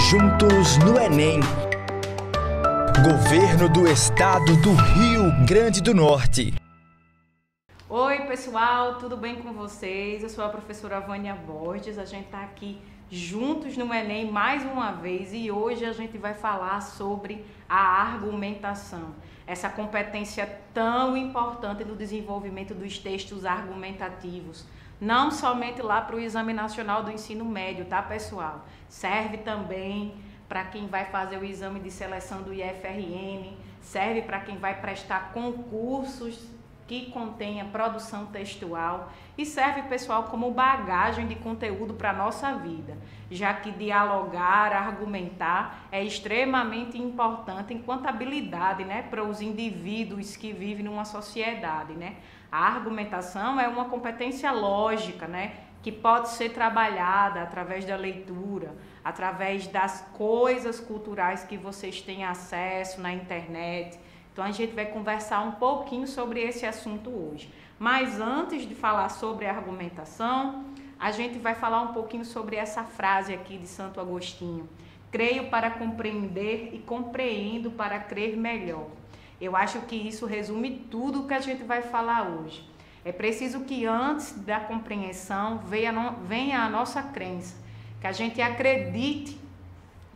Juntos no Enem. Governo do Estado do Rio Grande do Norte. Oi pessoal, tudo bem com vocês? Eu sou a professora Vânia Borges, a gente está aqui juntos no Enem mais uma vez e hoje a gente vai falar sobre a argumentação, essa competência tão importante no desenvolvimento dos textos argumentativos, não somente lá para o Exame Nacional do Ensino Médio, tá pessoal? Serve também para quem vai fazer o exame de seleção do IFRN, serve para quem vai prestar concursos que contenha produção textual e serve, pessoal, como bagagem de conteúdo para a nossa vida, já que dialogar, argumentar é extremamente importante enquanto habilidade, né, para os indivíduos que vivem numa sociedade, né? A argumentação é uma competência lógica, né, que pode ser trabalhada através da leitura, através das coisas culturais que vocês têm acesso na internet. Então a gente vai conversar um pouquinho sobre esse assunto hoje. Mas antes de falar sobre a argumentação, a gente vai falar um pouquinho sobre essa frase aqui de Santo Agostinho. Creio para compreender e compreendo para crer melhor. Eu acho que isso resume tudo o que a gente vai falar hoje. É preciso que antes da compreensão venha a nossa crença, que a gente acredite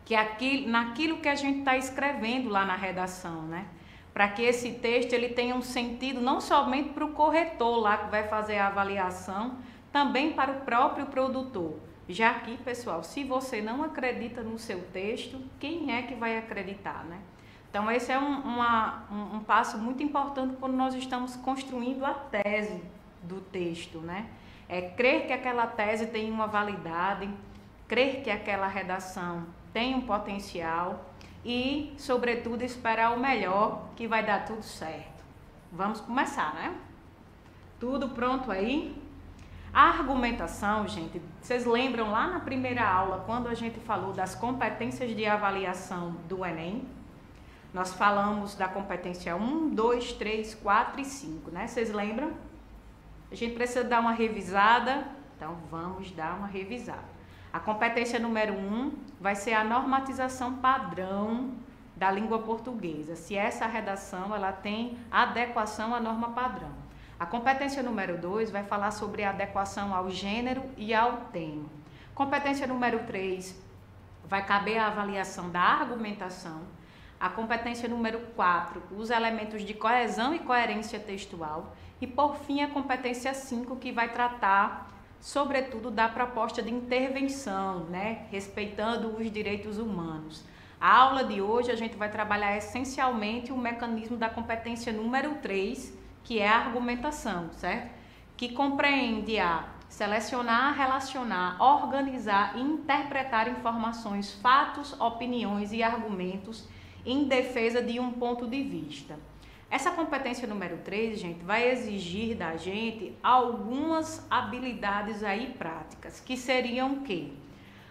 que naquilo que a gente está escrevendo lá na redação, né? Para que esse texto ele tenha um sentido não somente para o corretor lá que vai fazer a avaliação, também para o próprio produtor. Já que, pessoal, se você não acredita no seu texto, quem é que vai acreditar, né? Então esse é um passo muito importante quando nós estamos construindo a tese do texto, né? É crer que aquela tese tem uma validade, crer que aquela redação tem um potencial e, sobretudo, esperar o melhor, que vai dar tudo certo. Vamos começar, né? Tudo pronto aí? A argumentação, gente, vocês lembram lá na primeira aula, quando a gente falou das competências de avaliação do Enem? Nós falamos da competência 1, 2, 3, 4 e 5, né? Vocês lembram? A gente precisa dar uma revisada, então vamos dar uma revisada. A competência número 1 vai ser a normatização padrão da língua portuguesa, se essa redação ela tem adequação à norma padrão. A competência número 2 vai falar sobre a adequação ao gênero e ao tema. Competência número 3 vai caber a avaliação da argumentação. A competência número 4, os elementos de coesão e coerência textual. E, por fim, a competência 5, que vai tratar, sobretudo, da proposta de intervenção, né? Respeitando os direitos humanos. A aula de hoje a gente vai trabalhar essencialmente o mecanismo da competência número 3, que é a argumentação, certo? Que compreende a selecionar, relacionar, organizar e interpretar informações, fatos, opiniões e argumentos em defesa de um ponto de vista. Essa competência número 3, gente, vai exigir da gente algumas habilidades aí práticas, que seriam o quê?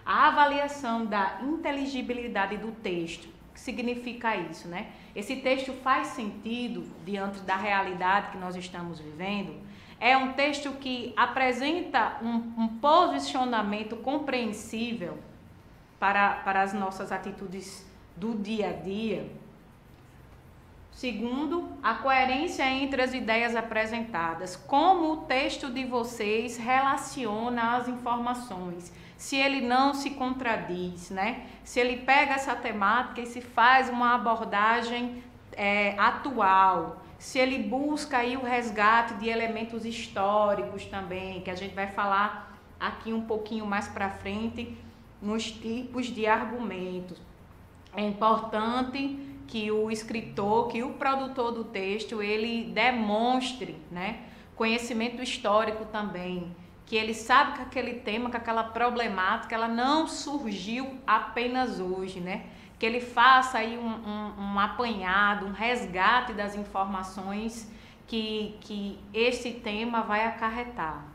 A avaliação da inteligibilidade do texto. O que significa isso, né? Esse texto faz sentido diante da realidade que nós estamos vivendo? É um texto que apresenta um posicionamento compreensível para as nossas atitudes do dia a dia. Segundo, a coerência entre as ideias apresentadas. Como o texto de vocês relaciona as informações. Se ele não se contradiz, né? Se ele pega essa temática e se faz uma abordagem atual. Se ele busca aí o resgate de elementos históricos também, que a gente vai falar aqui um pouquinho mais para frente nos tipos de argumentos. É importante que o escritor, que o produtor do texto, ele demonstre, né, conhecimento histórico também, que ele sabe que aquele tema, que aquela problemática, ela não surgiu apenas hoje, né? Que ele faça aí um apanhado, um resgate das informações que esse tema vai acarretar.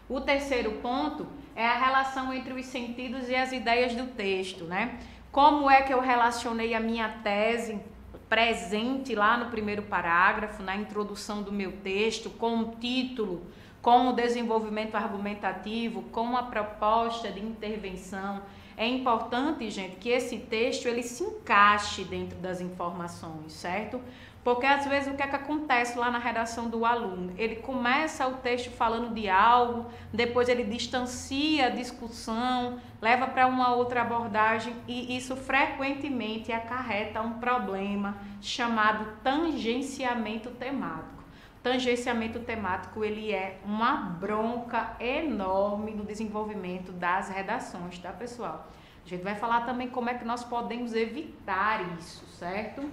O terceiro ponto é a relação entre os sentidos e as ideias do texto, né? Como é que eu relacionei a minha tese presente lá no primeiro parágrafo, na introdução do meu texto, com o título, com o desenvolvimento argumentativo, com a proposta de intervenção. é importante, gente, que esse texto ele se encaixe dentro das informações, certo? Porque às vezes o que é que acontece lá na redação do aluno? Ele começa o texto falando de algo, depois ele distancia a discussão, leva para uma outra abordagem e isso frequentemente acarreta um problema chamado tangenciamento temático. Tangenciamento temático, ele é uma bronca enorme no desenvolvimento das redações, tá, pessoal? A gente vai falar também como é que nós podemos evitar isso, certo?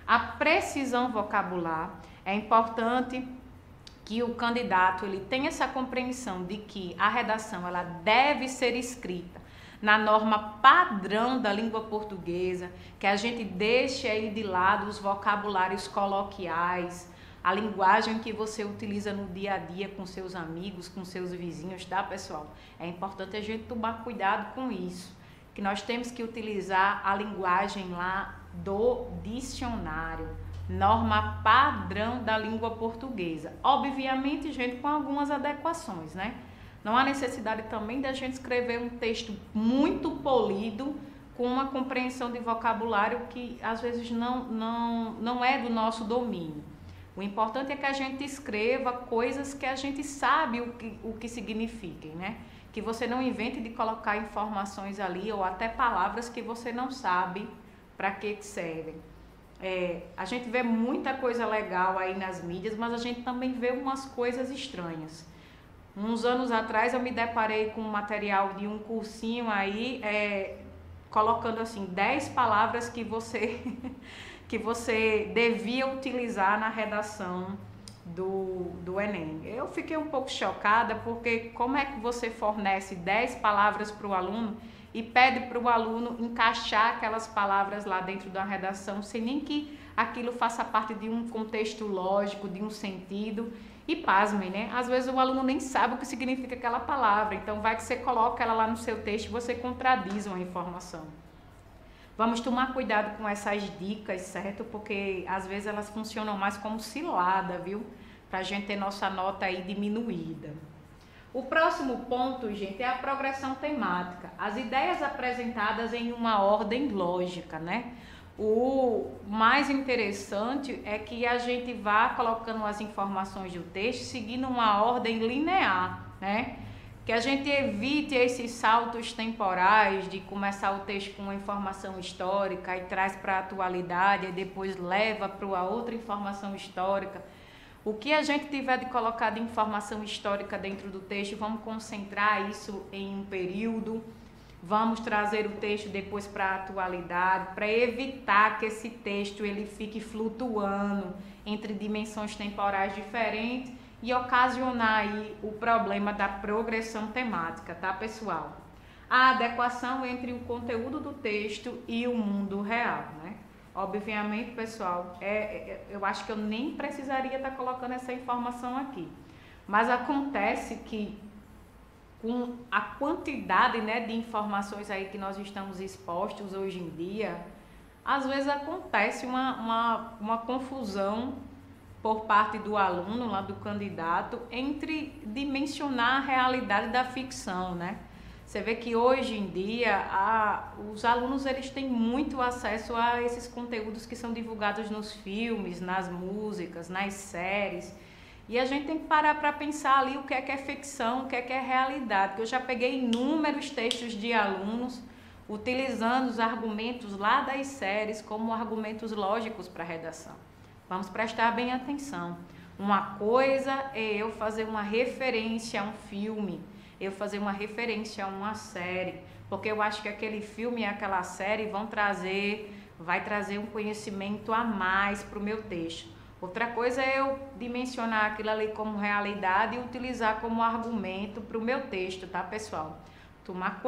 A precisão vocabular, é importante que o candidato ele tenha essa compreensão de que a redação ela deve ser escrita na norma padrão da língua portuguesa, que a gente deixe aí de lado os vocabulários coloquiais, a linguagem que você utiliza no dia a dia com seus amigos, com seus vizinhos, tá, pessoal? É importante a gente tomar cuidado com isso, que nós temos que utilizar a linguagem lá do dicionário, norma padrão da língua portuguesa. Obviamente, gente, com algumas adequações, né? Não há necessidade também da gente escrever um texto muito polido, com uma compreensão de vocabulário que às vezes não é do nosso domínio. O importante é que a gente escreva coisas que a gente sabe o que signifiquem, né? Que você não invente de colocar informações ali ou até palavras que você não sabe para que servem. A gente vê muita coisa legal aí nas mídias, mas a gente também vê umas coisas estranhas. Uns anos atrás eu me deparei com um material de um cursinho aí, colocando assim 10 palavras que você que você devia utilizar na redação do Enem. Eu fiquei um pouco chocada, porque como é que você fornece 10 palavras para o aluno e pede para o aluno encaixar aquelas palavras lá dentro da redação, sem nem que aquilo faça parte de um contexto lógico, de um sentido. E pasmem, né? Às vezes o aluno nem sabe o que significa aquela palavra, então vai que você coloca ela lá no seu texto e você contradiz uma informação. Vamos tomar cuidado com essas dicas, certo? Porque às vezes elas funcionam mais como cilada, viu? Pra gente ter nossa nota aí diminuída. O próximo ponto, gente, é a progressão temática. As ideias apresentadas em uma ordem lógica, né? O mais interessante é que a gente vá colocando as informações do texto seguindo uma ordem linear, né? Que a gente evite esses saltos temporais de começar o texto com uma informação histórica e traz para a atualidade e depois leva para a outra informação histórica. O que a gente tiver de colocar de informação histórica dentro do texto, vamos concentrar isso em um período, vamos trazer o texto depois para a atualidade, para evitar que esse texto ele fique flutuando entre dimensões temporais diferentes e ocasionar aí o problema da progressão temática, tá, pessoal? A adequação entre o conteúdo do texto e o mundo real, né? Obviamente, pessoal, eu acho que eu nem precisaria estar colocando essa informação aqui. Mas acontece que com a quantidade, né, de informações aí que nós estamos expostos hoje em dia, às vezes acontece uma confusão por parte do aluno, lá do candidato, entre dimensionar a realidade da ficção, né? Você vê que hoje em dia os alunos eles têm muito acesso a esses conteúdos que são divulgados nos filmes, nas músicas, nas séries. E a gente tem que parar para pensar ali o que é ficção, o que é realidade. Porque eu já peguei inúmeros textos de alunos utilizando os argumentos lá das séries como argumentos lógicos para a redação. Vamos prestar bem atenção. Uma coisa é eu fazer uma referência a um filme, eu fazer uma referência a uma série, porque eu acho que aquele filme e aquela série vai trazer um conhecimento a mais para o meu texto. Outra coisa é eu dimensionar aquilo ali como realidade e utilizar como argumento para o meu texto, tá, pessoal? Tomar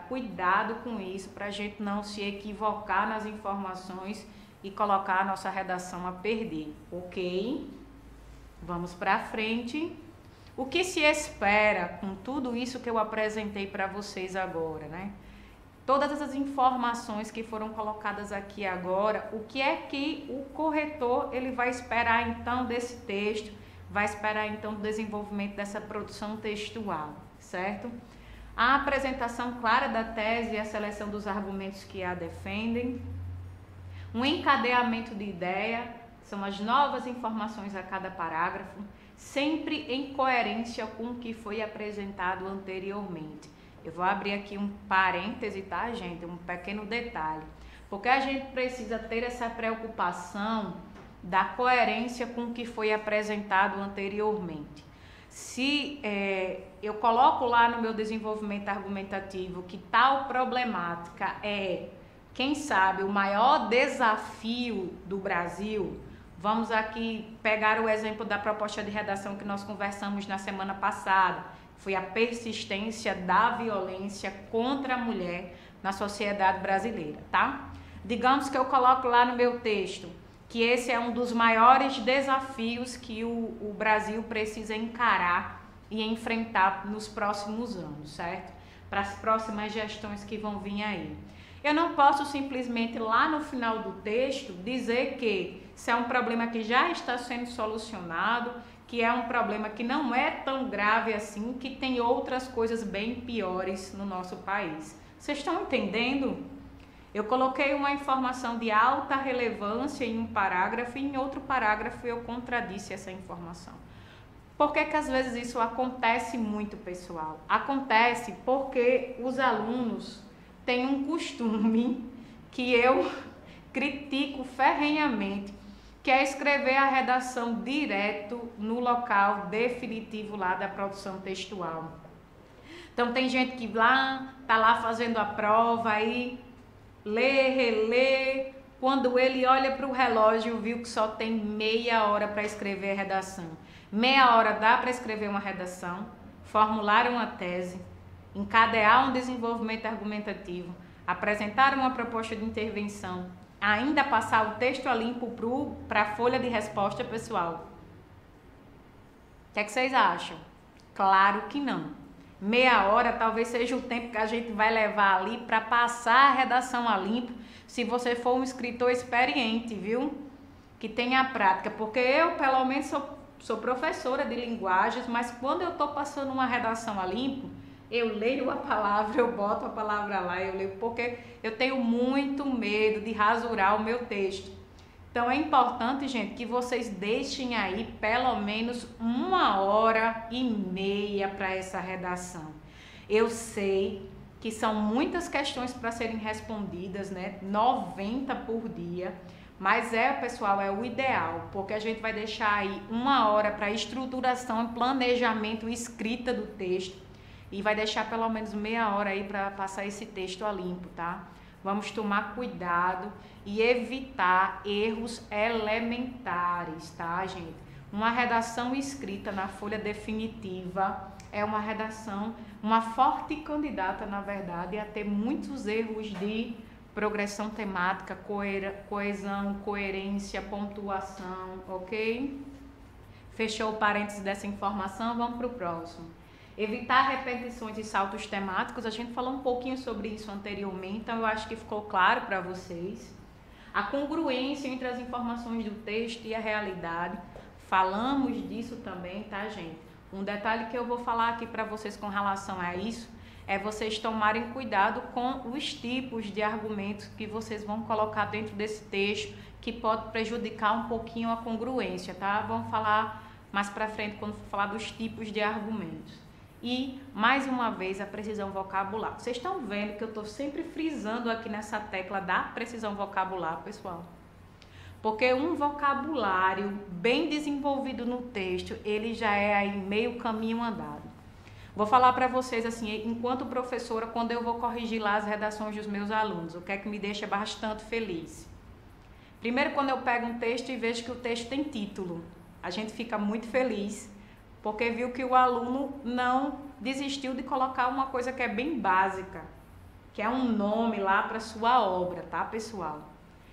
cuidado com isso para a gente não se equivocar nas informações e colocar a nossa redação a perder, ok? Vamos para frente. O que se espera com tudo isso que eu apresentei para vocês agora, né? Todas essas informações que foram colocadas aqui agora, o que é que o corretor ele vai esperar então desse texto, vai esperar então do desenvolvimento dessa produção textual, certo? a apresentação clara da tese e a seleção dos argumentos que a defendem, um encadeamento de ideia, são as novas informações a cada parágrafo, sempre em coerência com o que foi apresentado anteriormente. Eu vou abrir aqui um parêntese, tá, gente? Um pequeno detalhe. Porque a gente precisa ter essa preocupação da coerência com o que foi apresentado anteriormente. Se eu coloco lá no meu desenvolvimento argumentativo que tal problemática é, quem sabe, o maior desafio do Brasil, vamos aqui pegar o exemplo da proposta de redação que nós conversamos na semana passada, foi a persistência da violência contra a mulher na sociedade brasileira, tá? Digamos que eu coloco lá no meu texto que esse é um dos maiores desafios que o Brasil precisa encarar e enfrentar nos próximos anos, certo? Para as próximas gestões que vão vir aí. Eu não posso simplesmente lá no final do texto dizer que isso é um problema que já está sendo solucionado, que é um problema que não é tão grave assim, que tem outras coisas bem piores no nosso país. Vocês estão entendendo? Eu coloquei uma informação de alta relevância em um parágrafo e em outro parágrafo eu contradisse essa informação. Por que às vezes isso acontece muito, pessoal? Acontece porque os alunos têm um costume que eu critico ferrenhamente, que é escrever a redação direto no local definitivo lá da produção textual. Então tem gente que lá tá lá fazendo a prova aí lê, relê, quando ele olha para o relógio, viu que só tem meia hora para escrever a redação. Meia hora dá para escrever uma redação, formular uma tese, encadear um desenvolvimento argumentativo, apresentar uma proposta de intervenção, ainda passar o texto a limpo para a folha de resposta, pessoal. O que é que vocês acham? Claro que não. Meia hora talvez seja o tempo que a gente vai levar ali para passar a redação a limpo, se você for um escritor experiente, viu? Que tenha prática, porque eu, pelo menos, sou professora de linguagens, mas quando eu estou passando uma redação a limpo, eu leio a palavra, eu boto a palavra lá, eu leio, porque eu tenho muito medo de rasurar o meu texto. Então é importante, gente, que vocês deixem aí pelo menos 1h30 para essa redação. Eu sei que são muitas questões para serem respondidas, né? 90 por dia, mas pessoal, é o ideal, porque a gente vai deixar aí 1h para estruturação e planejamento escrita do texto e vai deixar pelo menos meia hora aí para passar esse texto a limpo, tá? Vamos tomar cuidado e evitar erros elementares, tá, gente? Uma redação escrita na folha definitiva é uma redação, uma forte candidata, na verdade, a ter muitos erros de progressão temática, coesão, coerência, pontuação, ok? Fechou o parênteses dessa informação, vamos para o próximo. Evitar repetições e saltos temáticos, a gente falou um pouquinho sobre isso anteriormente, então eu acho que ficou claro para vocês. A congruência entre as informações do texto e a realidade, falamos disso também, tá, gente? Um detalhe que eu vou falar aqui para vocês com relação a isso, é vocês tomarem cuidado com os tipos de argumentos que vocês vão colocar dentro desse texto, que pode prejudicar um pouquinho a congruência, tá? Vamos falar mais para frente quando for falar dos tipos de argumentos. E, mais uma vez, a precisão vocabular. Vocês estão vendo que eu estou sempre frisando aqui nessa tecla da precisão vocabular, pessoal? Porque um vocabulário bem desenvolvido no texto, ele já é aí meio caminho andado. Vou falar para vocês assim, enquanto professora, quando eu vou corrigir lá as redações dos meus alunos, o que é que me deixa bastante feliz? Primeiro, quando eu pego um texto e vejo que o texto tem título, a gente fica muito feliz, porque viu que o aluno não desistiu de colocar uma coisa que é bem básica, que é um nome lá para sua obra, tá, pessoal?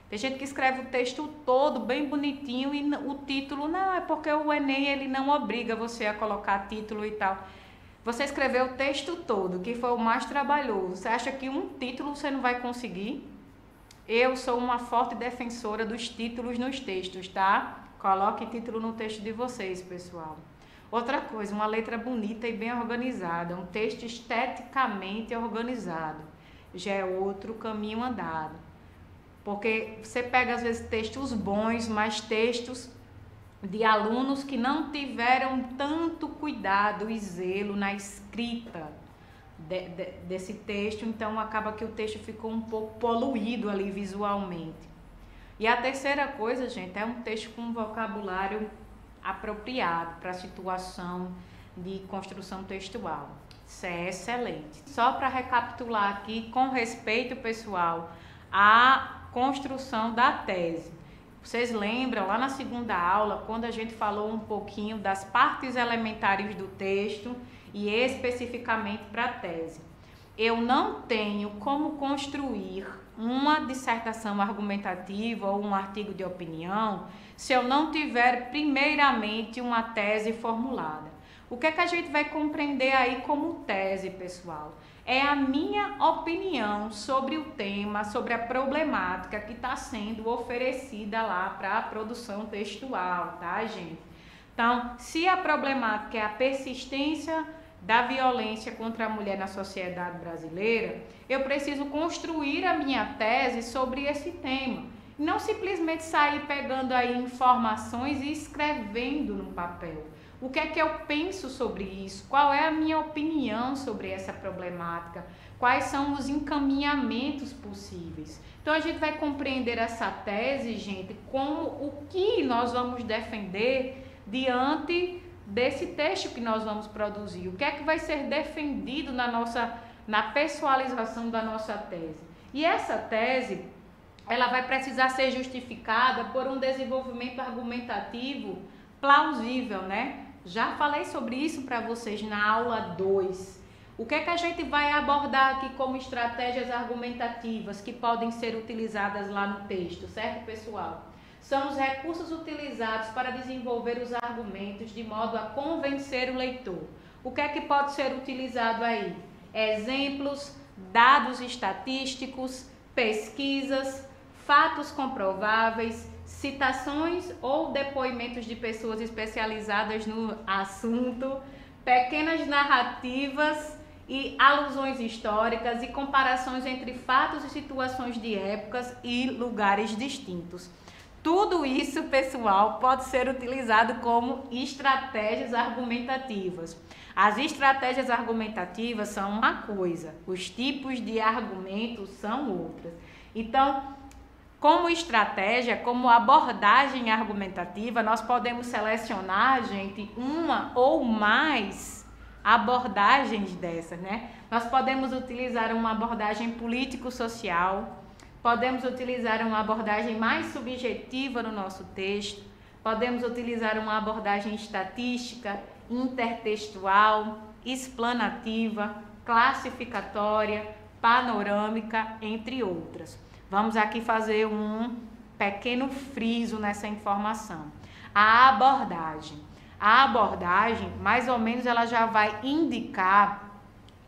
Tem gente que escreve o texto todo bem bonitinho e o título não, é porque o Enem ele não obriga você a colocar título e tal. Você escreveu o texto todo, que foi o mais trabalhoso. Você acha que um título você não vai conseguir? Eu sou uma forte defensora dos títulos nos textos, tá? Coloque título no texto de vocês, pessoal. Outra coisa, uma letra bonita e bem organizada, um texto esteticamente organizado, já é outro caminho andado. Porque você pega às vezes textos bons, mas textos de alunos que não tiveram tanto cuidado e zelo na escrita desse texto, então acaba que o texto ficou um pouco poluído ali visualmente. E a terceira coisa, gente, é um texto com um vocabulário apropriado para a situação de construção textual. Isso é excelente. Só para recapitular aqui, com respeito, pessoal, à construção da tese. Vocês lembram lá na segunda aula, quando a gente falou um pouquinho das partes elementares do texto e especificamente para a tese. Eu não tenho como construir uma dissertação argumentativa ou um artigo de opinião se eu não tiver primeiramente uma tese formulada. O que é que a gente vai compreender aí como tese, pessoal? É a minha opinião sobre o tema, sobre a problemática que está sendo oferecida lá para a produção textual, tá, gente? Então, se a problemática é a persistência da violência contra a mulher na sociedade brasileira, eu preciso construir a minha tese sobre esse tema. Não simplesmente sair pegando aí informações e escrevendo no papel. O que é que eu penso sobre isso? Qual é a minha opinião sobre essa problemática? Quais são os encaminhamentos possíveis? Então a gente vai compreender essa tese, gente, como o que nós vamos defender diante desse texto que nós vamos produzir. O que é que vai ser defendido na pessoalização da nossa tese? E essa tese, ela vai precisar ser justificada por um desenvolvimento argumentativo plausível, né? Já falei sobre isso para vocês na aula 2. O que é que a gente vai abordar aqui como estratégias argumentativas que podem ser utilizadas lá no texto, certo, pessoal? São os recursos utilizados para desenvolver os argumentos de modo a convencer o leitor. O que é que pode ser utilizado aí? Exemplos, dados estatísticos, pesquisas, fatos comprováveis, citações ou depoimentos de pessoas especializadas no assunto, pequenas narrativas e alusões históricas e comparações entre fatos e situações de épocas e lugares distintos. Tudo isso, pessoal, pode ser utilizado como estratégias argumentativas. As estratégias argumentativas são uma coisa, os tipos de argumentos são outras. Então, como estratégia, como abordagem argumentativa, nós podemos selecionar, gente, uma ou mais abordagens dessas, né? Nós podemos utilizar uma abordagem político-social, podemos utilizar uma abordagem mais subjetiva no nosso texto, podemos utilizar uma abordagem estatística, intertextual, explanativa, classificatória, panorâmica, entre outras. Vamos aqui fazer um pequeno friso nessa informação. A abordagem, mais ou menos, ela já vai indicar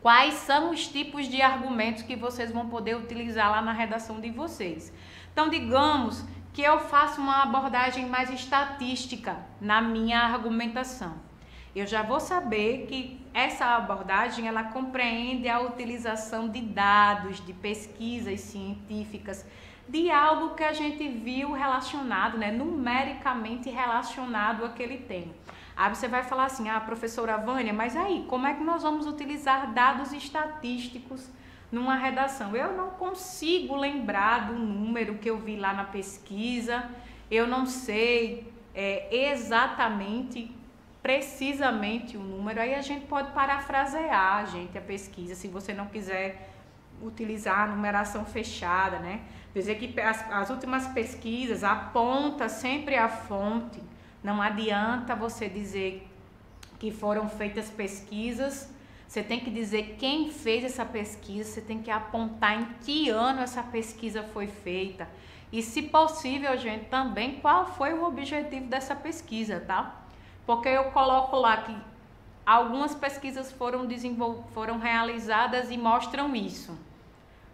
quais são os tipos de argumentos que vocês vão poder utilizar lá na redação de vocês. Então, digamos que eu faço uma abordagem mais estatística na minha argumentação. Eu já vou saber que essa abordagem, ela compreende a utilização de dados, de pesquisas científicas, de algo que a gente viu relacionado, né, numericamente relacionado àquele tema. Aí você vai falar assim, professora Vânia, mas aí, como é que nós vamos utilizar dados estatísticos numa redação? Eu não consigo lembrar do número que eu vi lá na pesquisa, eu não sei precisamente o número, aí a gente pode parafrasear, gente, a pesquisa, se você não quiser utilizar a numeração fechada, né? Dizer que as últimas pesquisas apontam sempre a fonte, não adianta você dizer que foram feitas pesquisas, você tem que dizer quem fez essa pesquisa, você tem que apontar em que ano essa pesquisa foi feita e, se possível, gente, também qual foi o objetivo dessa pesquisa, tá? Porque eu coloco lá que algumas pesquisas foram realizadas e mostram isso.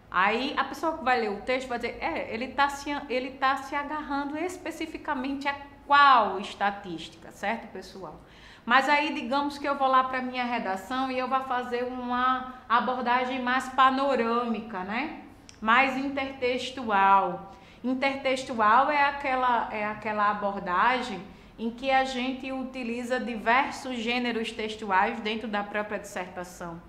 Aí a pessoa que vai ler o texto vai dizer, ele tá se agarrando especificamente a qual estatística, certo, pessoal? Mas aí, digamos que eu vou lá para minha redação e eu vou fazer uma abordagem mais panorâmica, né? Mais intertextual. Intertextual é aquela abordagem em que a gente utiliza diversos gêneros textuais dentro da própria dissertação.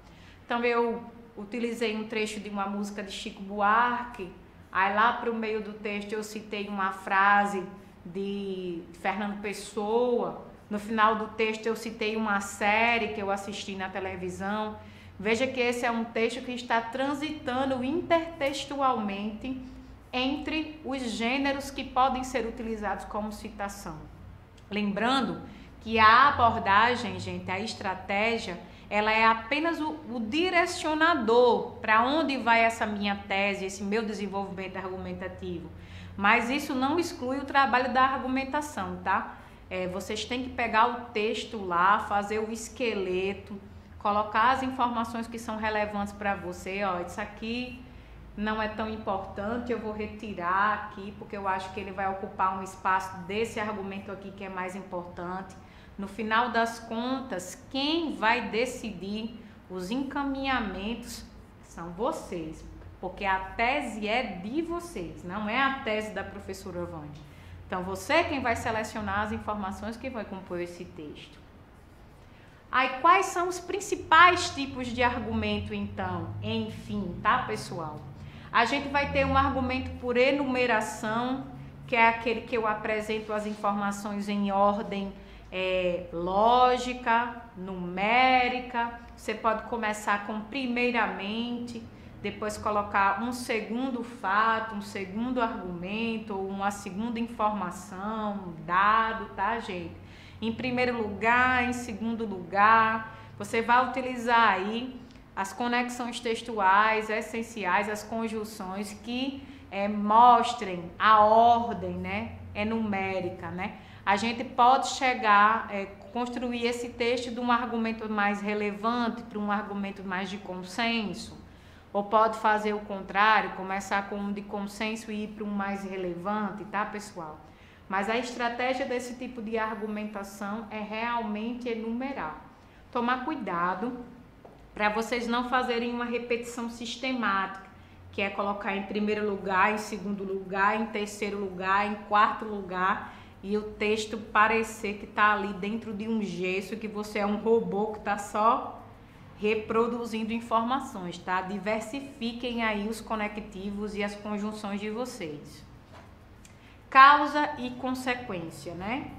Então, eu utilizei um trecho de uma música de Chico Buarque, aí lá para o meio do texto eu citei uma frase de Fernando Pessoa, no final do texto eu citei uma série que eu assisti na televisão. Veja que esse é um texto que está transitando intertextualmente entre os gêneros que podem ser utilizados como citação. Lembrando que a abordagem, gente, a estratégia, ela é apenas o direcionador para onde vai essa minha tese, esse meu desenvolvimento argumentativo. Mas isso não exclui o trabalho da argumentação, tá? Vocês têm que pegar o texto lá, fazer o esqueleto, colocar as informações que são relevantes para você. Ó, isso aqui não é tão importante, eu vou retirar aqui, porque eu acho que ele vai ocupar um espaço desse argumento aqui que é mais importante. No final das contas, quem vai decidir os encaminhamentos são vocês, porque a tese é de vocês, não é a tese da professora Vânia. Então, você é quem vai selecionar as informações que vai compor esse texto. Aí, quais são os principais tipos de argumento, então? Enfim, tá, pessoal? A gente vai ter um argumento por enumeração, que é aquele que eu apresento as informações em ordem lógica, numérica. Você pode começar com primeiramente, depois colocar um segundo fato, um segundo argumento, ou uma segunda informação, um dado, tá, gente? Em primeiro lugar, em segundo lugar, você vai utilizar aí as conexões textuais essenciais, as conjunções que mostrem a ordem, né? Numérica, né? A gente pode chegar, construir esse texto de um argumento mais relevante para um argumento mais de consenso, ou pode fazer o contrário, começar com um de consenso e ir para um mais relevante, tá, pessoal? Mas a estratégia desse tipo de argumentação é realmente enumerar. Tomar cuidado para vocês não fazerem uma repetição sistemática, que é colocar em primeiro lugar, em segundo lugar, em terceiro lugar, em quarto lugar, e o texto parecer que está ali dentro de um gesso, que você é um robô que está só reproduzindo informações, tá? Diversifiquem aí os conectivos e as conjunções de vocês. Causa e consequência, né?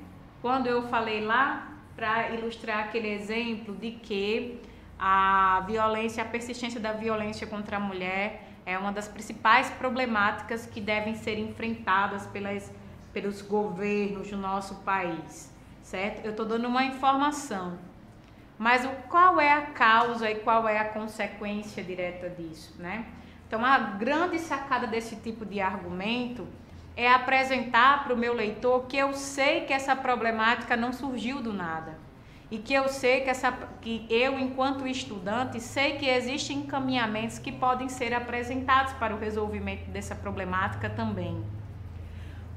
Quando eu falei lá, para ilustrar aquele exemplo de que a violência, a persistência da violência contra a mulher é uma das principais problemáticas que devem ser enfrentadas pelos governos do nosso país, certo? Eu estou dando uma informação, mas qual é a causa e qual é a consequência direta disso, né? Então, a grande sacada desse tipo de argumento é apresentar para o meu leitor que eu sei que essa problemática não surgiu do nada. E que eu sei que eu, enquanto estudante, sei que existem encaminhamentos que podem ser apresentados para o resolvimento dessa problemática também.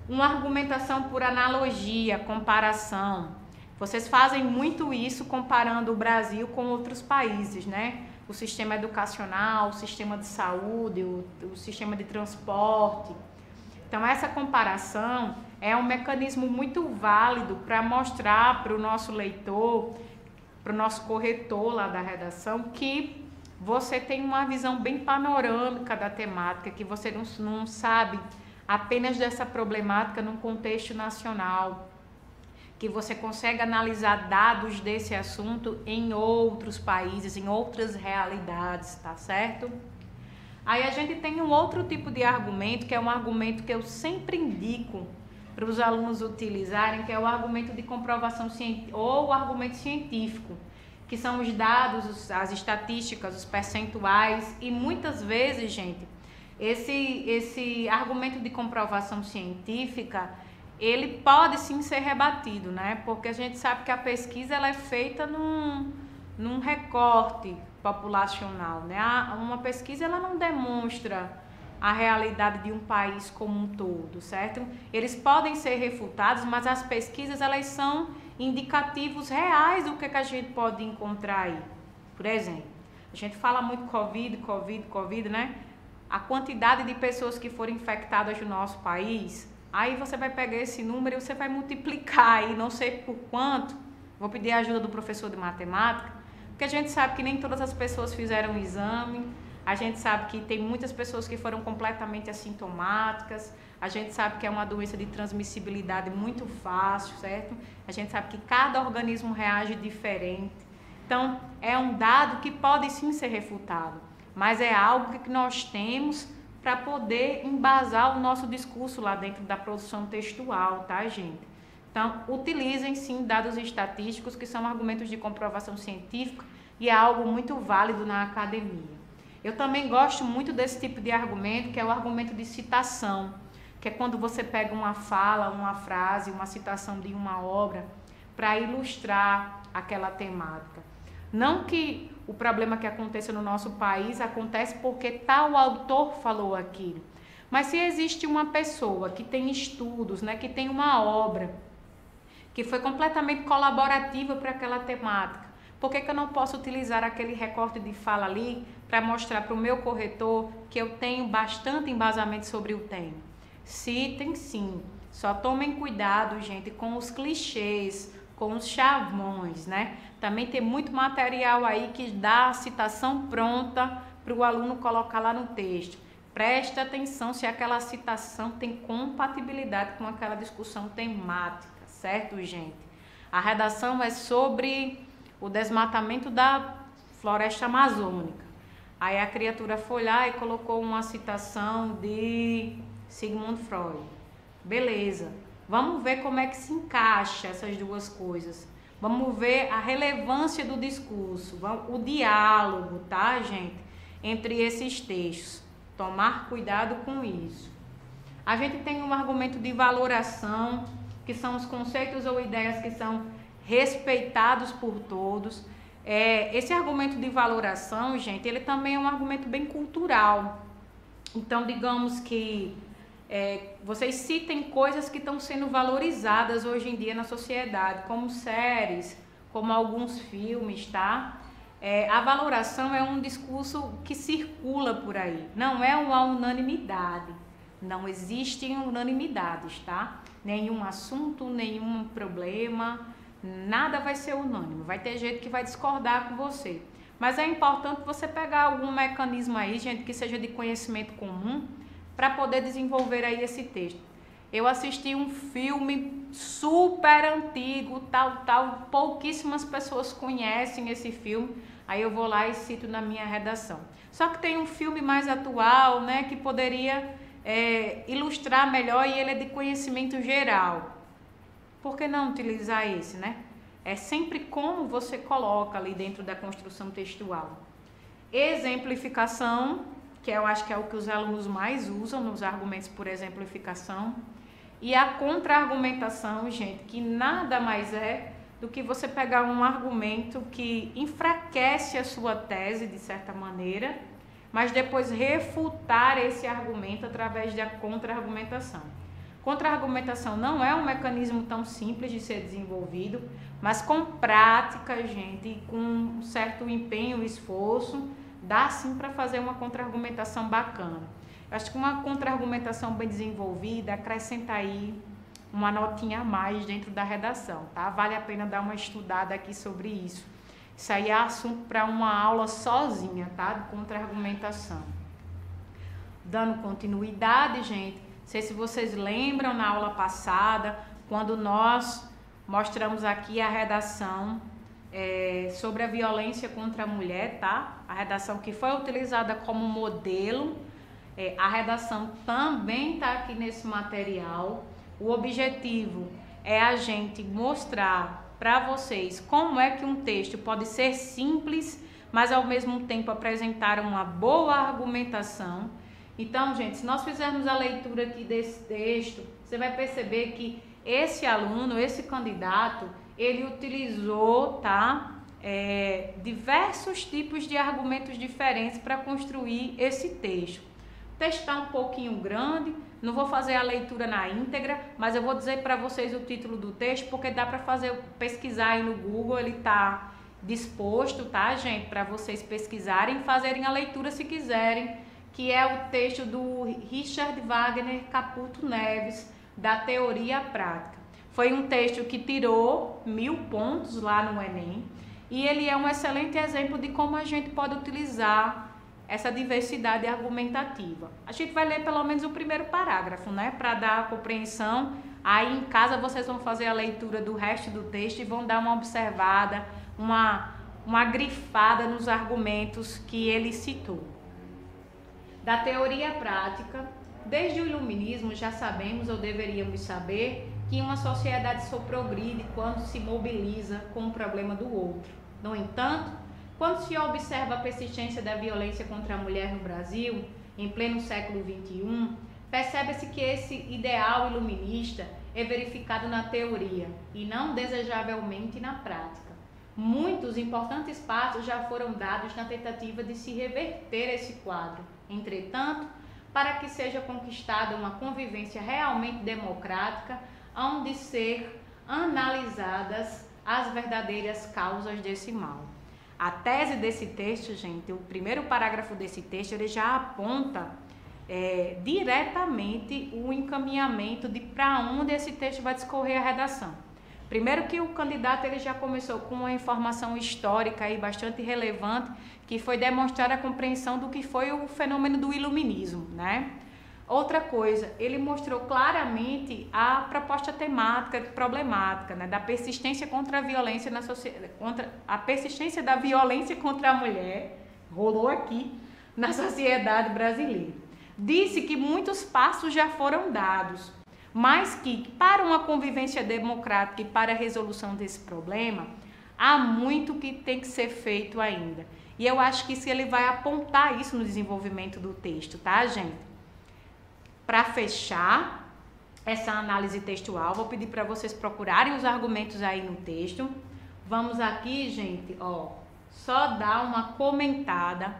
Uma argumentação por analogia, comparação. Vocês fazem muito isso comparando o Brasil com outros países, né? O sistema educacional, o sistema de saúde, o sistema de transporte. Então, essa comparação é um mecanismo muito válido para mostrar para o nosso leitor, para o nosso corretor lá da redação, que você tem uma visão bem panorâmica da temática, que você não sabe apenas dessa problemática num contexto nacional, que você consegue analisar dados desse assunto em outros países, em outras realidades, tá certo? Aí a gente tem um outro tipo de argumento, que é um argumento que eu sempre indico para os alunos utilizarem, que é o argumento de comprovação científica ou o argumento científico, que são os dados, as estatísticas, os percentuais, e muitas vezes, gente, esse argumento de comprovação científica, ele pode sim ser rebatido, né? Porque a gente sabe que a pesquisa ela é feita num recorte populacional, né? Uma pesquisa ela não demonstra a realidade de um país como um todo, certo? Eles podem ser refutados, mas as pesquisas, elas são indicativos reais do que a gente pode encontrar aí. Por exemplo, a gente fala muito Covid, né? A quantidade de pessoas que foram infectadas no nosso país, aí você vai pegar esse número e você vai multiplicar aí, não sei por quanto. Vou pedir a ajuda do professor de matemática, porque a gente sabe que nem todas as pessoas fizeram o exame, a gente sabe que tem muitas pessoas que foram completamente assintomáticas, a gente sabe que é uma doença de transmissibilidade muito fácil, certo? A gente sabe que cada organismo reage diferente. Então, é um dado que pode sim ser refutado, mas é algo que nós temos para poder embasar o nosso discurso lá dentro da produção textual, tá, gente? Então, utilizem sim dados estatísticos, que são argumentos de comprovação científica e é algo muito válido na academia. Eu também gosto muito desse tipo de argumento, que é o argumento de citação, que é quando você pega uma fala, uma frase, uma citação de uma obra para ilustrar aquela temática. Não que o problema que aconteça no nosso país acontece porque tal autor falou aquilo, mas se existe uma pessoa que tem estudos, né, que tem uma obra que foi completamente colaborativa para aquela temática, por que eu não posso utilizar aquele recorte de fala ali para mostrar para o meu corretor que eu tenho bastante embasamento sobre o tema? Citem sim, só tomem cuidado, gente, com os clichês, com os chavões, né? Também tem muito material aí que dá a citação pronta para o aluno colocar lá no texto. Preste atenção se aquela citação tem compatibilidade com aquela discussão temática, certo, gente? A redação é sobre o desmatamento da floresta amazônica. Aí a criatura foi lá e colocou uma citação de Sigmund Freud. Beleza. Vamos ver como é que se encaixa essas duas coisas. Vamos ver a relevância do discurso, o diálogo, tá, gente? Entre esses textos. Tomar cuidado com isso. A gente tem um argumento de valoração, que são os conceitos ou ideias que são respeitados por todos. Esse argumento de valoração, gente, ele também é um argumento bem cultural. Então, digamos que vocês citem coisas que estão sendo valorizadas hoje em dia na sociedade, como séries, como alguns filmes, tá? A valoração é um discurso que circula por aí, não é uma unanimidade, não existem unanimidades, tá? Nenhum assunto, nenhum problema, nada vai ser unânime, vai ter gente que vai discordar com você. Mas é importante você pegar algum mecanismo aí, gente, que seja de conhecimento comum, para poder desenvolver aí esse texto. Eu assisti um filme super antigo, tal, pouquíssimas pessoas conhecem esse filme, aí eu vou lá e cito na minha redação. Só que tem um filme mais atual, né, que poderia ilustrar melhor e ele é de conhecimento geral. Por que não utilizar esse, né? É sempre como você coloca ali dentro da construção textual. Exemplificação, que eu acho que é o que os alunos mais usam nos argumentos por exemplificação. E a contra-argumentação, gente, que nada mais é do que você pegar um argumento que enfraquece a sua tese, de certa maneira, mas depois refutar esse argumento através da contra-argumentação. Contra-argumentação não é um mecanismo tão simples de ser desenvolvido, mas com prática, gente, e com um certo empenho e esforço, dá sim para fazer uma contra-argumentação bacana. Eu acho que uma contra-argumentação bem desenvolvida acrescenta aí uma notinha a mais dentro da redação, tá? Vale a pena dar uma estudada aqui sobre isso. Isso aí é assunto para uma aula sozinha, tá? De contra-argumentação. Dando continuidade, gente, não sei se vocês lembram na aula passada, quando nós mostramos aqui a redação sobre a violência contra a mulher, tá? A redação que foi utilizada como modelo, a redação também está aqui nesse material. O objetivo é a gente mostrar para vocês como é que um texto pode ser simples, mas ao mesmo tempo apresentar uma boa argumentação. Então, gente, se nós fizermos a leitura aqui desse texto, você vai perceber que esse aluno, esse candidato, ele utilizou, tá, diversos tipos de argumentos diferentes para construir esse texto. texto está um pouquinho grande, não vou fazer a leitura na íntegra, mas eu vou dizer para vocês o título do texto, porque dá para pesquisar aí no Google, ele está disposto, tá, gente, para vocês pesquisarem e fazerem a leitura se quiserem, que é o texto do Richard Wagner Caputo Neves, da Teoria à Prática. Foi um texto que tirou 1000 pontos lá no Enem, e ele é um excelente exemplo de como a gente pode utilizar essa diversidade argumentativa. A gente vai ler pelo menos o primeiro parágrafo, né, para dar a compreensão. Aí em casa vocês vão fazer a leitura do resto do texto e vão dar uma observada, uma grifada nos argumentos que ele citou. Da teoria prática, desde o iluminismo já sabemos ou deveríamos saber que uma sociedade só progride quando se mobiliza com o problema do outro. No entanto, quando se observa a persistência da violência contra a mulher no Brasil, em pleno século XXI, percebe-se que esse ideal iluminista é verificado na teoria e não desejavelmente na prática. Muitos importantes passos já foram dados na tentativa de se reverter esse quadro. Entretanto, para que seja conquistada uma convivência realmente democrática, hão de ser analisadas as verdadeiras causas desse mal. A tese desse texto, gente, o primeiro parágrafo desse texto, ele já aponta diretamente o encaminhamento de para onde esse texto vai discorrer a redação. Primeiro que o candidato ele já começou com uma informação histórica aí bastante relevante, que foi demonstrar a compreensão do que foi o fenômeno do iluminismo, né? Outra coisa, ele mostrou claramente a proposta temática problemática, né, da persistência contra a violência na sociedade, contra a persistência da violência contra a mulher, rolou aqui na sociedade brasileira. Disse que muitos passos já foram dados, mas que para uma convivência democrática e para a resolução desse problema, há muito que tem que ser feito ainda. E eu acho que ele vai apontar isso no desenvolvimento do texto, tá, gente? Para fechar essa análise textual, vou pedir para vocês procurarem os argumentos aí no texto. Vamos aqui, gente, ó, só dar uma comentada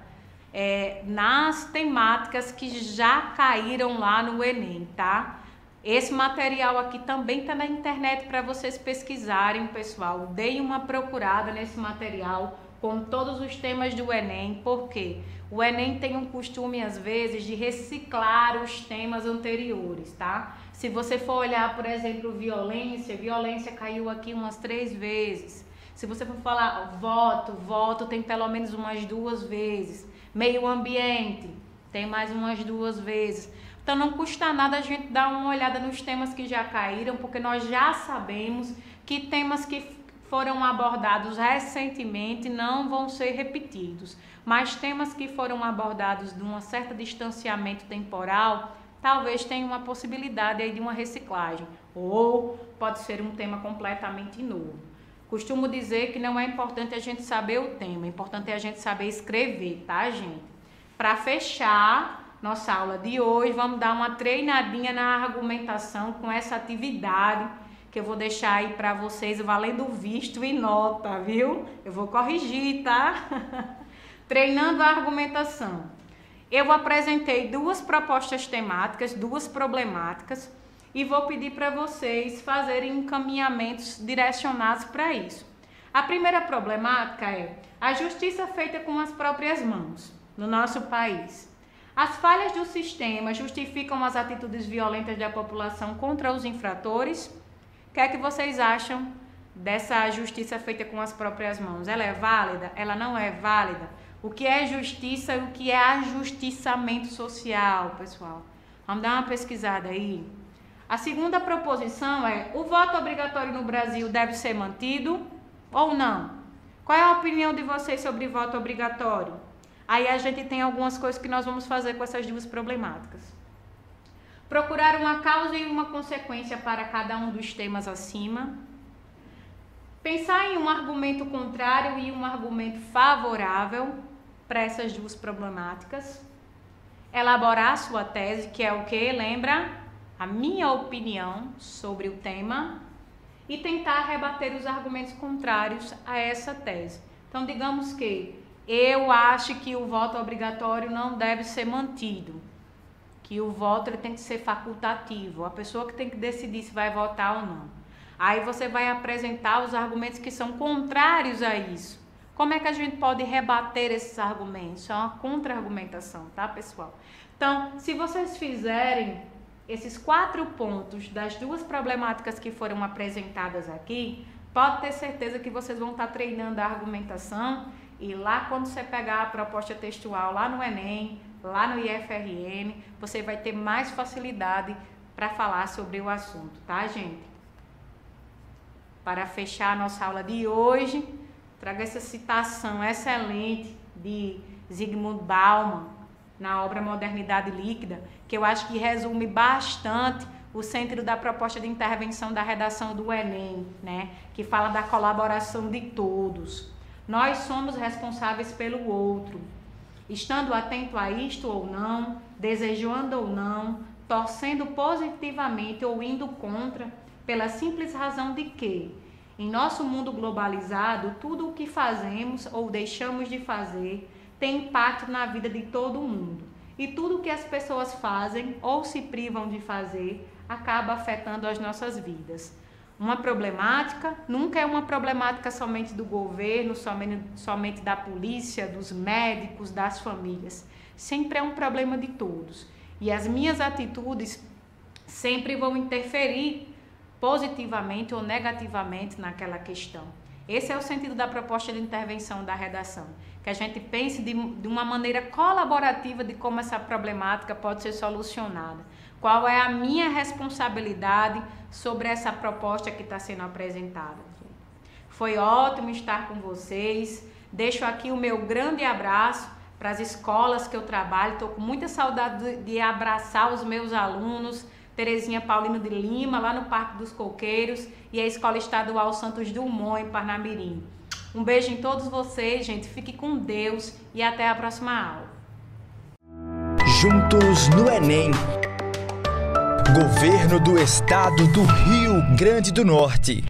nas temáticas que já caíram lá no Enem, tá? Esse material aqui também está na internet para vocês pesquisarem, pessoal. Deem uma procurada nesse material com todos os temas do Enem, porque o Enem tem um costume, às vezes, de reciclar os temas anteriores, tá? Se você for olhar, por exemplo, violência caiu aqui umas 3 vezes. Se você for falar voto tem pelo menos umas 2 vezes. Meio ambiente, tem mais umas 2 vezes. Então não custa nada a gente dar uma olhada nos temas que já caíram, porque nós já sabemos que temas que foram abordados recentemente não vão ser repetidos, mas temas que foram abordados de um certo distanciamento temporal, talvez tenha uma possibilidade aí de uma reciclagem, ou pode ser um tema completamente novo. Costumo dizer que não é importante a gente saber o tema, é importante a gente saber escrever, tá, gente? Para fechar nossa aula de hoje, vamos dar uma treinadinha na argumentação com essa atividade que eu vou deixar aí para vocês valendo visto e nota, viu? Eu vou corrigir, tá? Treinando a argumentação. Eu apresentei 2 propostas temáticas, 2 problemáticas, e vou pedir para vocês fazerem encaminhamentos direcionados para isso. A primeira problemática é a justiça feita com as próprias mãos no nosso país. As falhas do sistema justificam as atitudes violentas da população contra os infratores? O que é que vocês acham dessa justiça feita com as próprias mãos? Ela é válida? Ela não é válida? O que é justiça e o que é ajustiçamento social, pessoal? Vamos dar uma pesquisada aí. A segunda proposição é: o voto obrigatório no Brasil deve ser mantido ou não? Qual é a opinião de vocês sobre voto obrigatório? Aí a gente tem algumas coisas que nós vamos fazer com essas 2 problemáticas. Procurar uma causa e uma consequência para cada um dos temas acima. Pensar em um argumento contrário e um argumento favorável para essas 2 problemáticas. Elaborar a sua tese, que é o que? Lembra? A minha opinião sobre o tema. E tentar rebater os argumentos contrários a essa tese. Então, digamos que eu acho que o voto obrigatório não deve ser mantido. que o voto ele tem que ser facultativo, a pessoa que tem que decidir se vai votar ou não. Aí você vai apresentar os argumentos que são contrários a isso. Como é que a gente pode rebater esses argumentos? É uma contra-argumentação, tá, pessoal? Então, se vocês fizerem esses 4 pontos das 2 problemáticas que foram apresentadas aqui, pode ter certeza que vocês vão estar treinando a argumentação e lá quando você pegar a proposta textual lá no Enem, lá no IFRN, você vai ter mais facilidade para falar sobre o assunto, tá, gente? Para fechar a nossa aula de hoje, trago essa citação excelente de Zygmunt Bauman, na obra Modernidade Líquida, que eu acho que resume bastante o centro da proposta de intervenção da redação do Enem, né? Que fala da colaboração de todos. Nós somos responsáveis pelo outro, estando atento a isto ou não, desejando ou não, torcendo positivamente ou indo contra, pela simples razão de que, em nosso mundo globalizado, tudo o que fazemos ou deixamos de fazer tem impacto na vida de todo mundo. E tudo o que as pessoas fazem ou se privam de fazer acaba afetando as nossas vidas. Uma problemática nunca é uma problemática somente do governo, somente da polícia, dos médicos, das famílias. Sempre é um problema de todos. E as minhas atitudes sempre vão interferir positivamente ou negativamente naquela questão. Esse é o sentido da proposta de intervenção da redação, que a gente pense de uma maneira colaborativa de como essa problemática pode ser solucionada. Qual é a minha responsabilidade sobre essa proposta que está sendo apresentada? Foi ótimo estar com vocês. Deixo aqui o meu grande abraço para as escolas que eu trabalho. Estou com muita saudade de abraçar os meus alunos, Terezinha Paulino de Lima, lá no Parque dos Coqueiros, e a Escola Estadual Santos Dumont, em Parnamirim. Um beijo em todos vocês, gente. Fique com Deus e até a próxima aula. Juntos no Enem. Governo do Estado do Rio Grande do Norte.